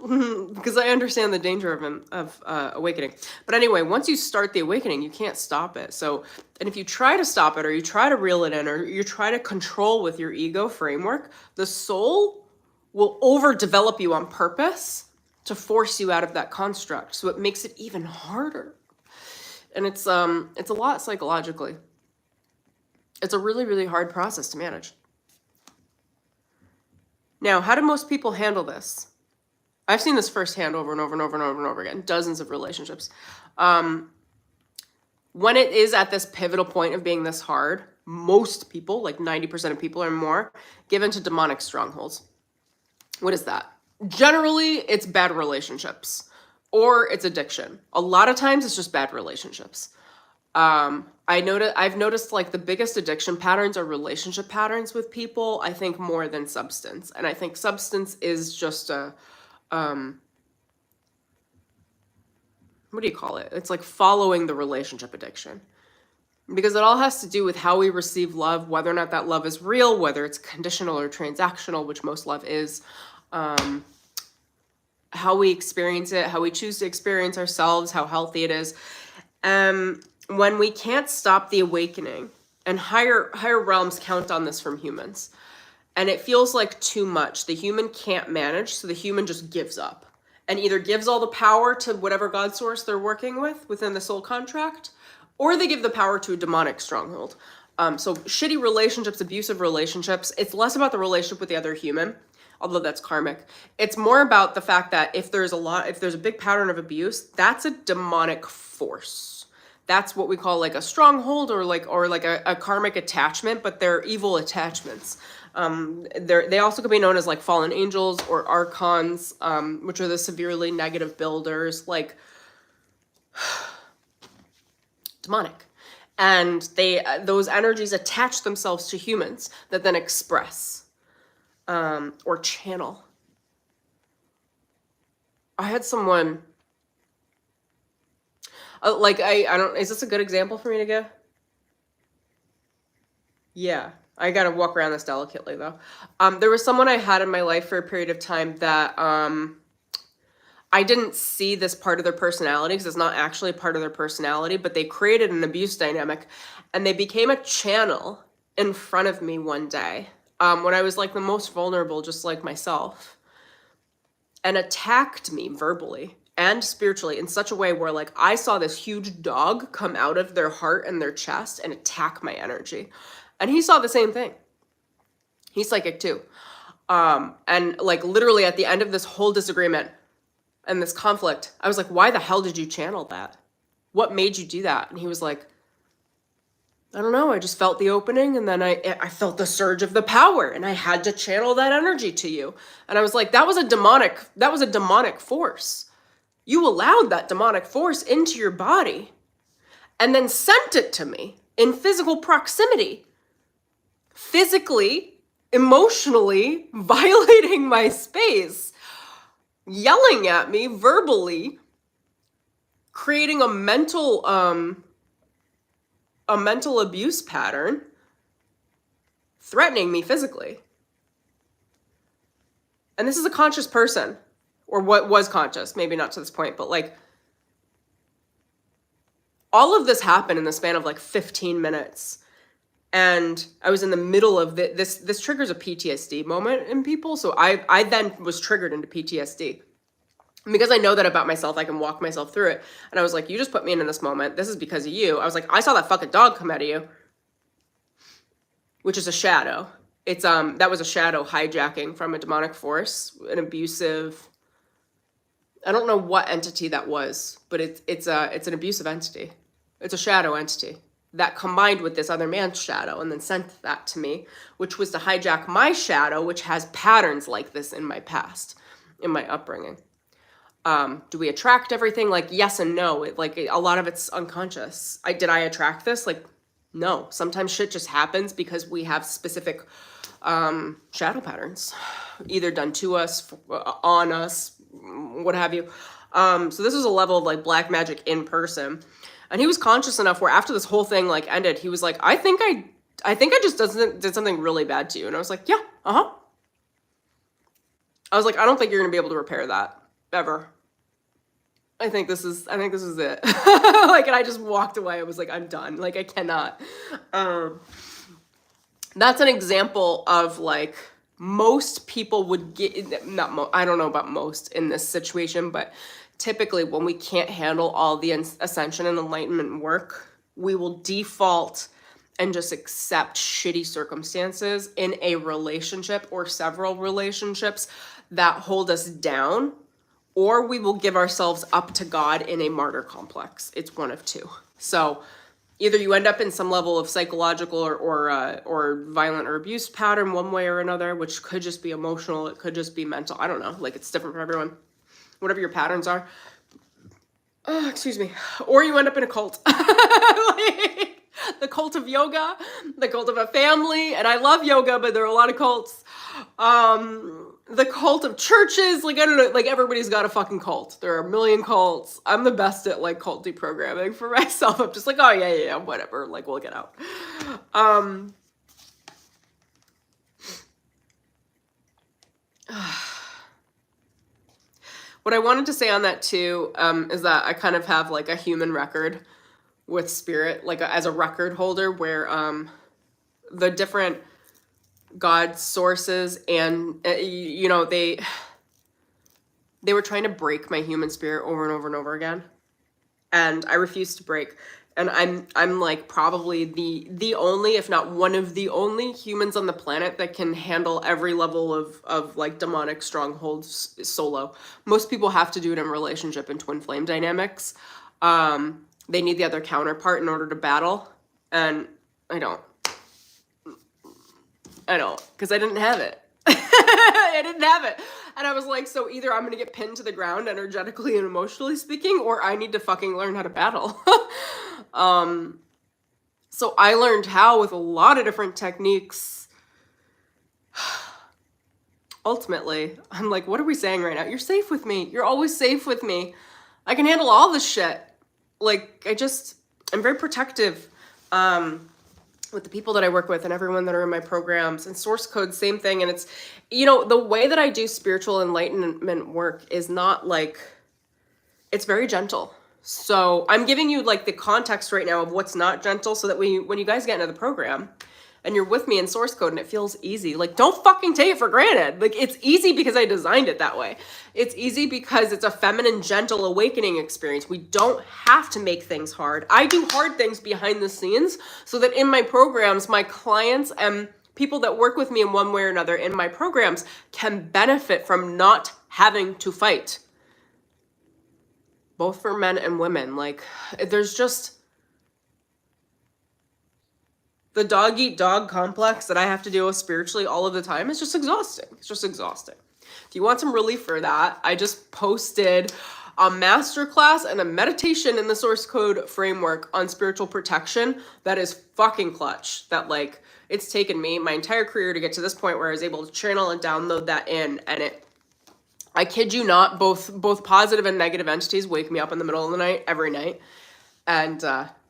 Because I understand the danger of awakening. But anyway, once you start the awakening, you can't stop it. So, and if you try to stop it, or you try to reel it in, or you try to control with your ego framework, the soul will overdevelop you on purpose to force you out of that construct. So it makes it even harder. And it's a lot psychologically. It's a really, really hard process to manage. Now, how do most people handle this? I've seen this firsthand over and over and over and over and over again, dozens of relationships. When it is at this pivotal point of being this hard, most people, like 90% of people or more, give into demonic strongholds. What is that? Generally, it's bad relationships or it's addiction. A lot of times it's just bad relationships. I've noticed like the biggest addiction patterns are relationship patterns with people, I think, more than substance. And I think substance is just what do you call it? It's like following the relationship addiction. Because it all has to do with how we receive love, whether or not that love is real, whether it's conditional or transactional, which most love is, how we experience it, how we choose to experience ourselves, how healthy it is. When we can't stop the awakening, and higher realms count on this from humans, and it feels like too much. The human can't manage, so the human just gives up and either gives all the power to whatever God source they're working with within the soul contract, or they give the power to a demonic stronghold. So shitty relationships, abusive relationships, it's less about the relationship with the other human, although that's karmic. It's more about the fact that if there's a big pattern of abuse, that's a demonic force. That's what we call like a stronghold or like a karmic attachment, but they're evil attachments. They also could be known as like fallen angels or archons, which are the severely negative builders, like demonic. And those energies attach themselves to humans that then express or channel. I had someone I don't, is this a good example for me to give? Yeah, I gotta walk around this delicately though. There was someone I had in my life for a period of time that I didn't see this part of their personality because it's not actually part of their personality, but they created an abuse dynamic and they became a channel in front of me one day when I was like the most vulnerable, just like myself, and attacked me verbally and spiritually in such a way where like I saw this huge dog come out of their heart and their chest and attack my energy. And he saw the same thing. He's psychic too. And like literally at the end of this whole disagreement and this conflict, I was like, why the hell did you channel that? What made you do that? And he was like, I don't know. I just felt the opening and then I felt the surge of the power and I had to channel that energy to you. And I was like, that was a demonic force. You allowed that demonic force into your body and then sent it to me in physical proximity, physically, emotionally violating my space, yelling at me verbally, creating a mental abuse pattern, threatening me physically. And this is a conscious person. Or what was conscious, maybe not to this point, but like all of this happened in the span of like 15 minutes. And I was in the middle of this triggers a PTSD moment in people. So I then was triggered into PTSD. And because I know that about myself, I can walk myself through it. And I was like, you just put me in this moment. This is because of you. I was like, I saw that fucking dog come out of you, which is a shadow. It's that was a shadow hijacking from a demonic force, an abusive. I don't know what entity that was, but it's an abusive entity. It's a shadow entity that combined with this other man's shadow and then sent that to me, which was to hijack my shadow, which has patterns like this in my past, in my upbringing. Do we attract everything? Like, yes and no. Like a lot of it's unconscious. Did I attract this? Like, no. Sometimes shit just happens because we have specific shadow patterns, either done to us, on us, what have you. So this was a level of like black magic in person. And he was conscious enough where after this whole thing like ended, he was like, I think I just did something really bad to you. And I was like, yeah, I was like, I don't think you're gonna be able to repair that ever. I think this is it. Like, and I just walked away. I was like, I'm done. Like, I cannot. That's an example of like most people would get, I don't know about most in this situation, but typically when we can't handle all the ascension and enlightenment work, we will default and just accept shitty circumstances in a relationship or several relationships that hold us down, or we will give ourselves up to God in a martyr complex. It's one of two. So either you end up in some level of psychological or violent or abuse pattern one way or another, which could just be emotional, it could just be mental. I don't know. Like, it's different for everyone. Whatever your patterns are. Oh, excuse me. Or you end up in a cult. Like, the cult of yoga, the cult of a family. And I love yoga, but there are a lot of cults. The cult of churches. Like, I don't know. Like, everybody's got a fucking cult. There are a million cults. I'm the best at like cult deprogramming for myself. I'm just like, oh yeah, whatever. Like, we'll get out. What I wanted to say on that too, is that I kind of have like a human record with spirit, like as a record holder, where the different God sources, and you know, they were trying to break my human spirit over and over and over again, and I refused to break. And I'm like probably the only, if not one of the only humans on the planet that can handle every level of like demonic strongholds solo. Most people have to do it in relationship and twin flame dynamics. They need the other counterpart in order to battle, and I don't, because I didn't have it. I didn't have it. And I was like, so either I'm going to get pinned to the ground energetically and emotionally speaking, or I need to fucking learn how to battle. So I learned how with a lot of different techniques. Ultimately, I'm like, what are we saying right now? You're safe with me. You're always safe with me. I can handle all this shit. Like, I'm very protective. With the people that I work with and everyone that are in my programs, and source code, same thing. And it's, you know, the way that I do spiritual enlightenment work is not like, it's very gentle. So I'm giving you like the context right now of what's not gentle, so that when you guys get into the program and you're with me in source code and it feels easy, like, don't fucking take it for granted. Like, it's easy because I designed it that way. It's easy because it's a feminine, gentle awakening experience. We don't have to make things hard. I do hard things behind the scenes so that in my programs, my clients and people that work with me in one way or another in my programs can benefit from not having to fight. Both for men and women. Like, there's just the dog eat dog complex that I have to deal with spiritually all of the time. Is just exhausting. It's just exhausting. If you want some relief for that, I just posted a masterclass and a meditation in the source code framework on spiritual protection that is fucking clutch. That, like, it's taken me my entire career to get to this point where I was able to channel and download that in, and I kid you not, both positive and negative entities wake me up in the middle of the night every night. And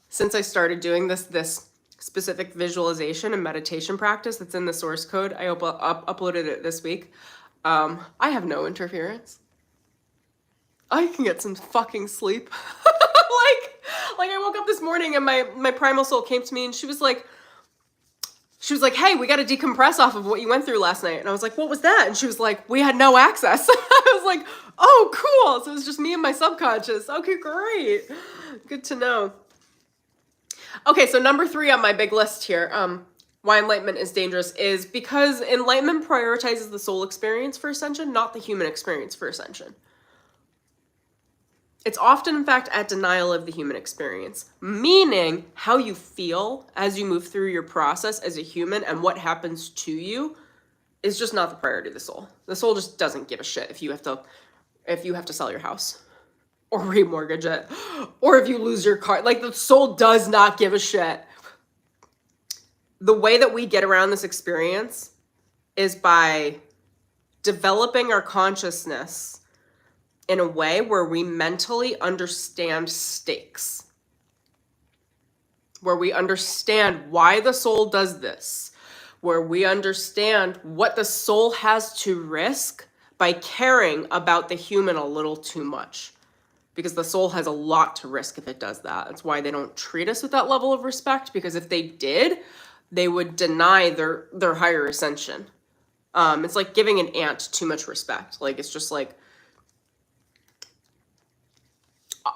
since I started doing this specific visualization and meditation practice that's in the source code, I uploaded it this week. I have no interference. I can get some fucking sleep. like I woke up this morning and my primal soul came to me and she was like, hey, we got to decompress off of what you went through last night. And I was like, what was that? And she was like, we had no access. I was like, oh, cool. So it was just me and my subconscious. Okay, great. Good to know. Okay, so number 3 on my big list here, why enlightenment is dangerous, is because enlightenment prioritizes the soul experience for ascension, not the human experience for ascension. It's often, in fact, at denial of the human experience, meaning how you feel as you move through your process as a human and what happens to you is just not the priority of the soul. The soul just doesn't give a shit if you have to sell your house or remortgage it, or if you lose your car. Like, the soul does not give a shit. The way that we get around this experience is by developing our consciousness in a way where we mentally understand stakes, where we understand why the soul does this, where we understand what the soul has to risk by caring about the human a little too much. Because the soul has a lot to risk if it does that. That's why they don't treat us with that level of respect, because if they did, they would deny their higher ascension. It's like giving an ant too much respect. Like, it's just like,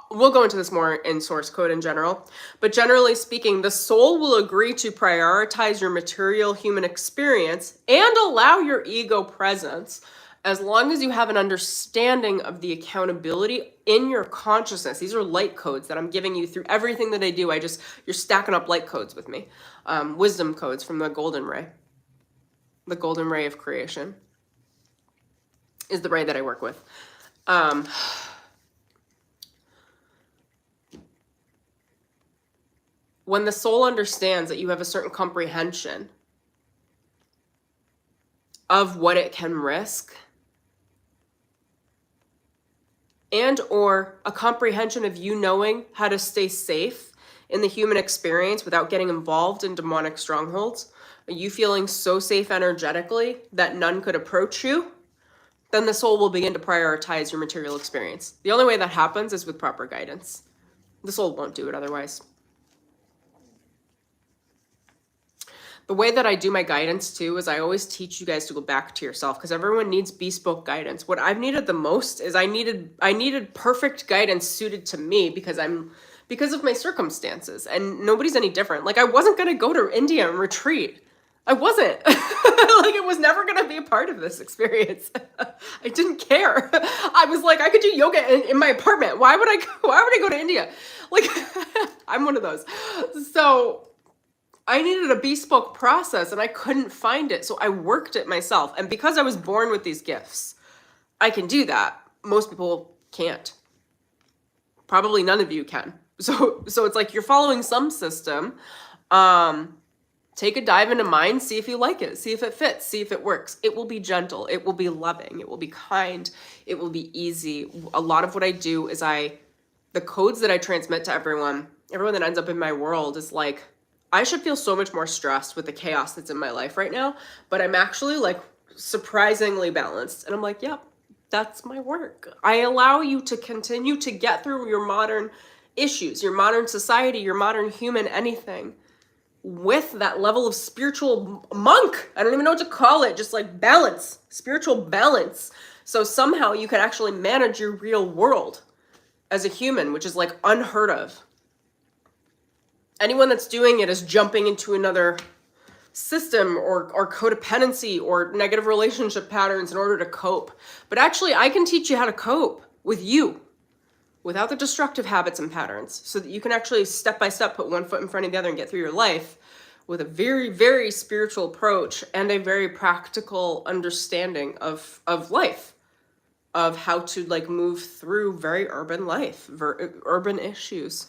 we'll go into this more in source code in general, but generally speaking, the soul will agree to prioritize your material human experience and allow your ego presence as long as you have an understanding of the accountability in your consciousness. These are light codes that I'm giving you through everything that I do. You're stacking up light codes with me. Wisdom codes from the golden ray. The golden ray of creation is the ray that I work with. When the soul understands that you have a certain comprehension of what it can risk, and or a comprehension of you knowing how to stay safe in the human experience without getting involved in demonic strongholds, you feeling so safe energetically that none could approach you, then the soul will begin to prioritize your material experience. The only way that happens is with proper guidance. The soul won't do it otherwise. The way that I do my guidance too is I always teach you guys to go back to yourself, because everyone needs bespoke guidance. What I've needed the most is I needed perfect guidance suited to me, because of my circumstances, and nobody's any different. Like, I wasn't going to go to India and retreat. I wasn't. Like, it was never going to be a part of this experience. I didn't care. I was like, I could do yoga in my apartment. Why would I go to India? Like, I'm one of those. So I needed a bespoke process, and I couldn't find it. So I worked it myself. And because I was born with these gifts, I can do that. Most people can't. Probably none of you can. So it's like, you're following some system. Take a dive into mine, see if you like it, see if it fits, see if it works. It will be gentle. It will be loving. It will be kind. It will be easy. A lot of what I do is the codes that I transmit to everyone that ends up in my world is like, I should feel so much more stressed with the chaos that's in my life right now, but I'm actually like surprisingly balanced. And I'm like, yep, that's my work. I allow you to continue to get through your modern issues, your modern society, your modern human anything, with that level of spiritual monk. I don't even know what to call it. Just like balance, spiritual balance. So somehow you can actually manage your real world as a human, which is like unheard of. Anyone that's doing it is jumping into another system or codependency or negative relationship patterns in order to cope. But actually, I can teach you how to cope with you without the destructive habits and patterns, so that you can actually step by step put one foot in front of the other and get through your life with a very, very spiritual approach and a very practical understanding of life, of how to like move through very urban life, urban issues.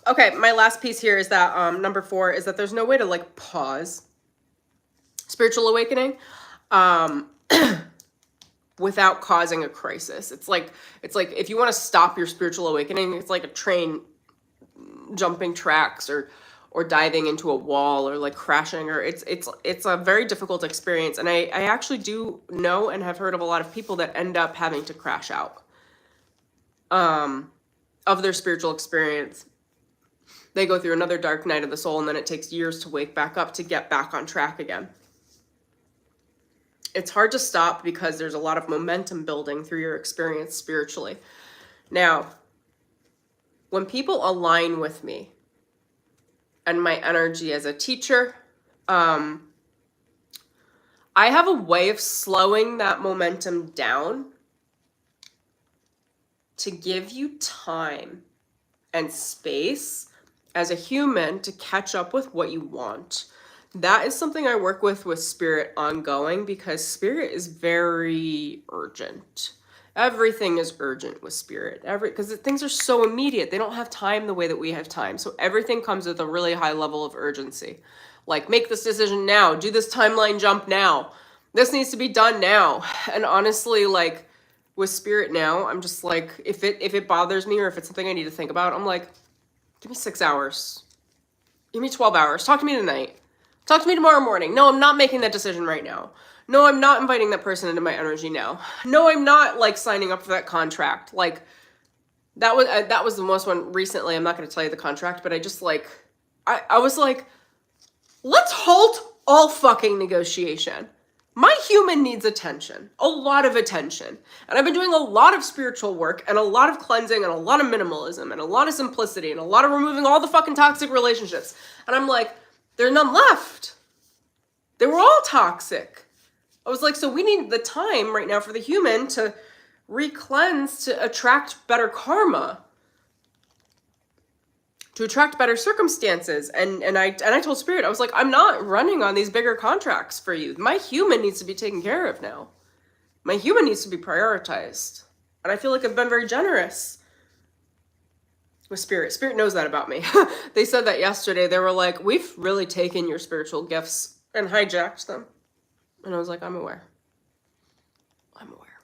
Okay, my last piece here is that number 4 is that there's no way to like pause spiritual awakening without causing a crisis. It's like if you want to stop your spiritual awakening, it's like a train jumping tracks or diving into a wall or like crashing, or it's a very difficult experience. And I actually do know and have heard of a lot of people that end up having to crash out of their spiritual experience. They go through another dark night of the soul, and then it takes years to wake back up to get back on track again. It's hard to stop because there's a lot of momentum building through your experience spiritually. Now, when people align with me and my energy as a teacher, I have a way of slowing that momentum down to give you time and space as a human to catch up with what you want. That is something I work with spirit ongoing, because spirit is very urgent. Everything is urgent with spirit. Because things are so immediate. They don't have time the way that we have time. So everything comes with a really high level of urgency. Like, make this decision now. Do this timeline jump now. This needs to be done now. And honestly, like, with spirit now, I'm just like, if it bothers me or if it's something I need to think about, I'm like, give me 6 hours. Give me 12 hours. Talk to me tonight. Talk to me tomorrow morning. No, I'm not making that decision right now. No, I'm not inviting that person into my energy now. No, I'm not like signing up for that contract. Like, that was the most one recently. I'm not going to tell you the contract, but I just like, I was like, let's halt all fucking negotiation. My human needs attention, a lot of attention. And I've been doing a lot of spiritual work and a lot of cleansing and a lot of minimalism and a lot of simplicity and a lot of removing all the fucking toxic relationships. And I'm like, there's none left. They were all toxic. I was like, so we need the time right now for the human to re-cleanse, to attract better karma, to attract better circumstances. And I told spirit, I was like, I'm not running on these bigger contracts for you. My human needs to be taken care of now. My human needs to be prioritized. And I feel like I've been very generous with spirit. Spirit knows that about me. They said that yesterday. They were like, we've really taken your spiritual gifts and hijacked them. And I was like, I'm aware. I'm aware.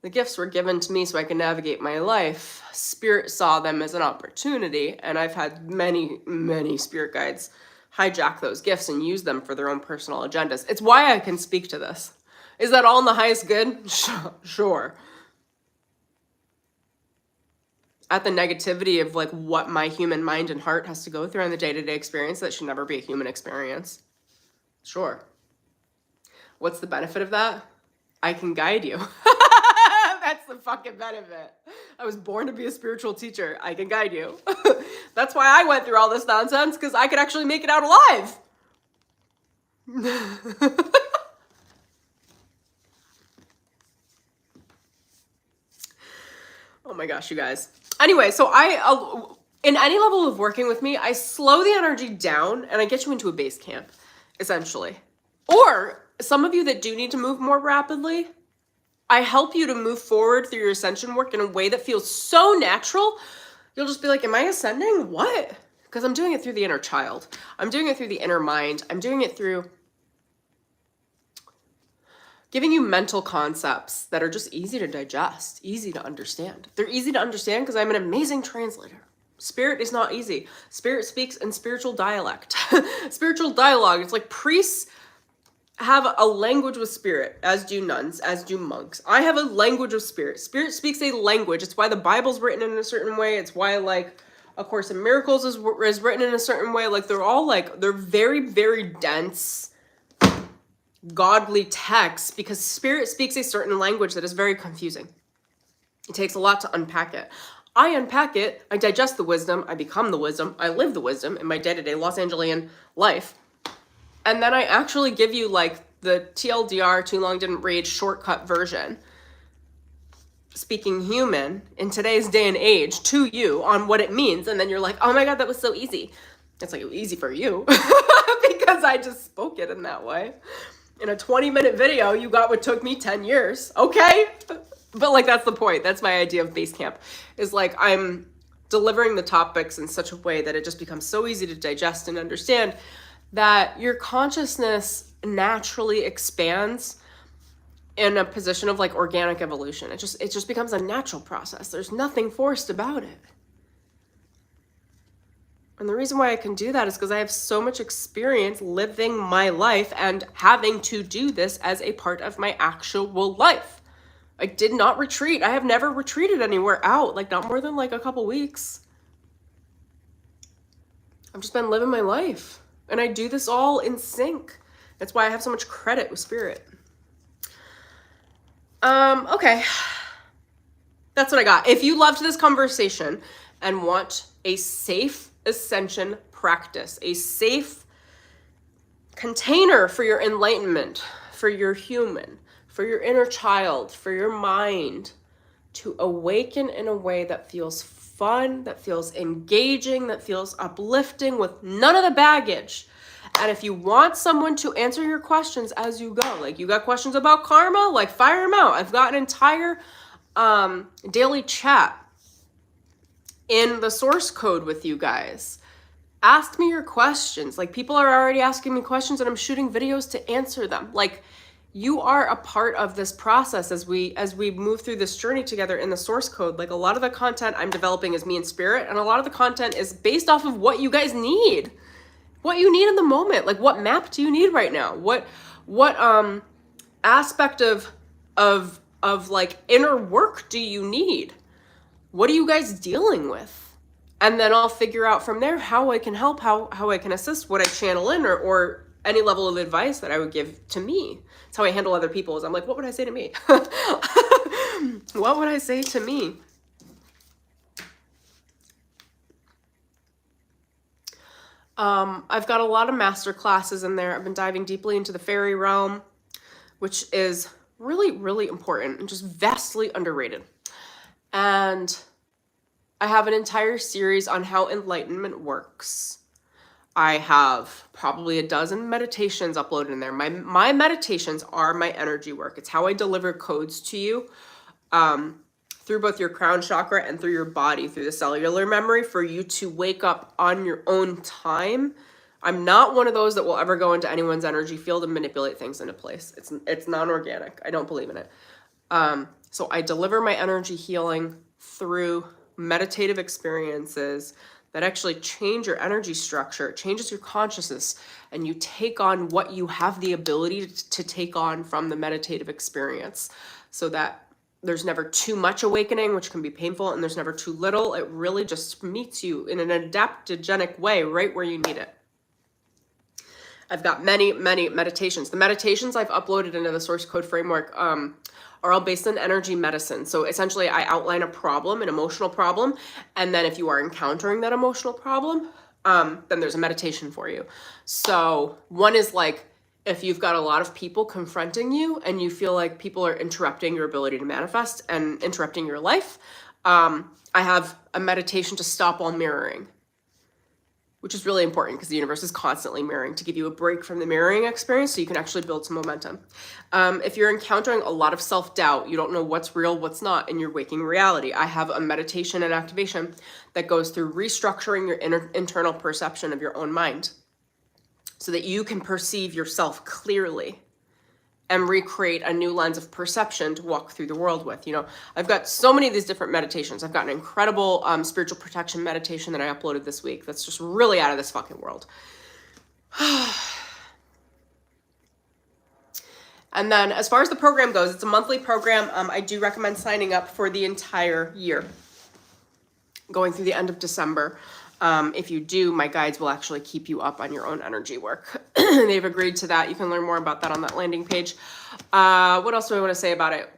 The gifts were given to me so I can navigate my life. Spirit saw them as an opportunity, and I've had many, many spirit guides hijack those gifts and use them for their own personal agendas. It's why I can speak to this. Is that all in the highest good? Sure. At the negativity of like what my human mind and heart has to go through in the day-to-day experience, that should never be a human experience. Sure. What's the benefit of that? I can guide you. That's the fucking benefit. I was born to be a spiritual teacher. I can guide you. That's why I went through all this nonsense, because I could actually make it out alive. Oh my gosh, you guys. Anyway, so in any level of working with me, I slow the energy down and I get you into a base camp, essentially. Or some of you that do need to move more rapidly, I help you to move forward through your ascension work in a way that feels so natural. You'll just be like, am I ascending? What? Because I'm doing it through the inner child. I'm doing it through the inner mind. I'm doing it through giving you mental concepts that are just easy to digest, easy to understand. They're easy to understand because I'm an amazing translator. Spirit is not easy. Spirit speaks in spiritual dialect. Spiritual dialogue. It's like priests have a language with spirit, as do nuns, as do monks. I have a language of spirit. Spirit speaks a language. It's why the Bible's written in a certain way. It's why, like, A Course in Miracles is written in a certain way. Like, they're all, like, they're very, very dense, godly texts, because spirit speaks a certain language that is very confusing. It takes a lot to unpack it. I unpack it, I digest the wisdom, I become the wisdom, I live the wisdom in my day-to-day Los Angelian life. And then I actually give you like the TLDR, too long didn't read, shortcut version, speaking human in today's day and age to you on what it means. And then you're like, oh my God, that was so easy. It's like easy for you because I just spoke it in that way. In a 20-minute video, you got what took me 10 years. Okay. But like, that's the point. That's my idea of base camp, is like, I'm delivering the topics in such a way that it just becomes so easy to digest and understand that your consciousness naturally expands in a position of like organic evolution. It just becomes a natural process. There's nothing forced about it. And the reason why I can do that is because I have so much experience living my life and having to do this as a part of my actual life. I did not retreat. I have never retreated anywhere out, like not more than like a couple weeks. I've just been living my life. And I do this all in sync. That's why I have so much credit with spirit. Okay. That's what I got. If you loved this conversation and want a safe ascension practice, a safe container for your enlightenment, for your human, for your inner child, for your mind to awaken in a way that feels fun, that feels engaging, that feels uplifting with none of the baggage. And if you want someone to answer your questions as you go, like you got questions about karma, like fire them out. I've got an entire daily chat in the source code with you guys. Ask me your questions. Like people are already asking me questions and I'm shooting videos to answer them. Like you are a part of this process as we move through this journey together in the source code. Like a lot of the content I'm developing is me in spirit, and a lot of the content is based off of what you guys need. What you need in the moment. Like what map do you need right now? What aspect of like inner work do you need? What are you guys dealing with? And then I'll figure out from there how I can help, how I can assist, what I channel in, or any level of advice that I would give to me. It's how I handle other people. Is I'm like, what would I say to me? What would I say to me? I've got a lot of master classes in there. I've been diving deeply into the fairy realm, which is really, really important and just vastly underrated. And I have an entire series on how enlightenment works. I have probably a dozen meditations uploaded in there. My meditations are my energy work. It's how I deliver codes to you through both your crown chakra and through your body, through the cellular memory, for you to wake up on your own time. I'm not one of those that will ever go into anyone's energy field and manipulate things into place. It's non-organic. I don't believe in it. So I deliver my energy healing through meditative experiences that actually change your energy structure. It changes your consciousness, and you take on what you have the ability to take on from the meditative experience, so that there's never too much awakening, which can be painful, and there's never too little. It really just meets you in an adaptogenic way right where you need it. I've got many meditations. The meditations I've uploaded into the source code framework are all based on energy medicine. So essentially I outline a problem, an emotional problem, and then if you are encountering that emotional problem, then there's a meditation for you. So one is like, if you've got a lot of people confronting you and you feel like people are interrupting your ability to manifest and interrupting your life, I have a meditation to stop all mirroring, which is really important because the universe is constantly mirroring, to give you a break from the mirroring experience so you can actually build some momentum. If you're encountering a lot of self-doubt, you don't know what's real, what's not in your waking reality, I have a meditation and activation that goes through restructuring your internal perception of your own mind so that you can perceive yourself clearly and recreate a new lens of perception to walk through the world with. You know, I've got so many of these different meditations. I've got an incredible spiritual protection meditation that I uploaded this week that's just really out of this fucking world. And then as far as the program goes, it's a monthly program. I do recommend signing up for the entire year, going through the end of December. If you do, my guides will actually keep you up on your own energy work. They've agreed to that. You can learn more about that on that landing page. What else do I want to say about it?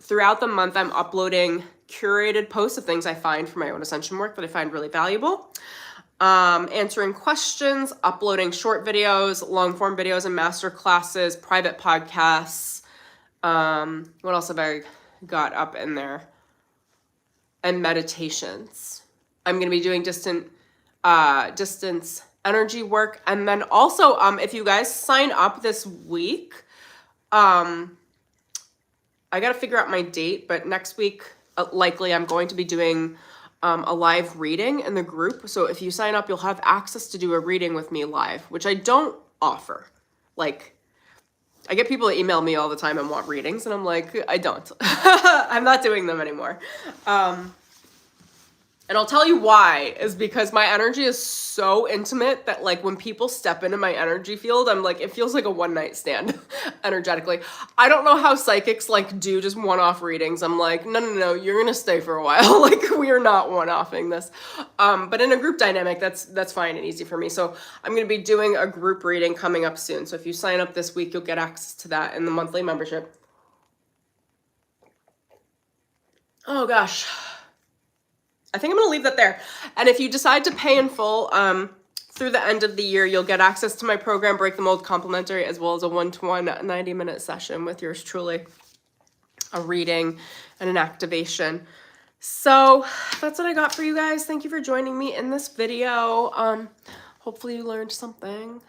Throughout the month, I'm uploading curated posts of things I find for my own ascension work that I find really valuable. Answering questions, uploading short videos, long form videos and master classes, private podcasts. What else have I got up in there? And meditations. I'm going to be doing distance energy work. And then also, if you guys sign up this week, I got to figure out my date, but next week, likely I'm going to be doing a live reading in the group. So if you sign up, you'll have access to do a reading with me live, which I don't offer. Like, I get people that email me all the time and want readings, and I'm like, I don't. I'm not doing them anymore. And I'll tell you why, is because my energy is so intimate that like when people step into my energy field, I'm like, it feels like a one-night stand energetically. I don't know how psychics like do just one-off readings. I'm like, no, you're gonna stay for a while. Like, we are not one-offing this. But in a group dynamic, that's fine and easy for me. So I'm gonna be doing a group reading coming up soon. So if you sign up this week, you'll get access to that in the monthly membership. Oh gosh. I think I'm going to leave that there. And if you decide to pay in full through the end of the year, you'll get access to my program, Break the Mold Complimentary, as well as a one-to-one 90-minute session with yours truly, a reading and an activation. So that's what I got for you guys. Thank you for joining me in this video. Hopefully you learned something,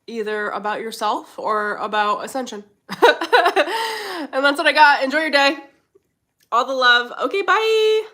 either about yourself or about Ascension. And that's what I got. Enjoy your day. All the love. Okay, bye.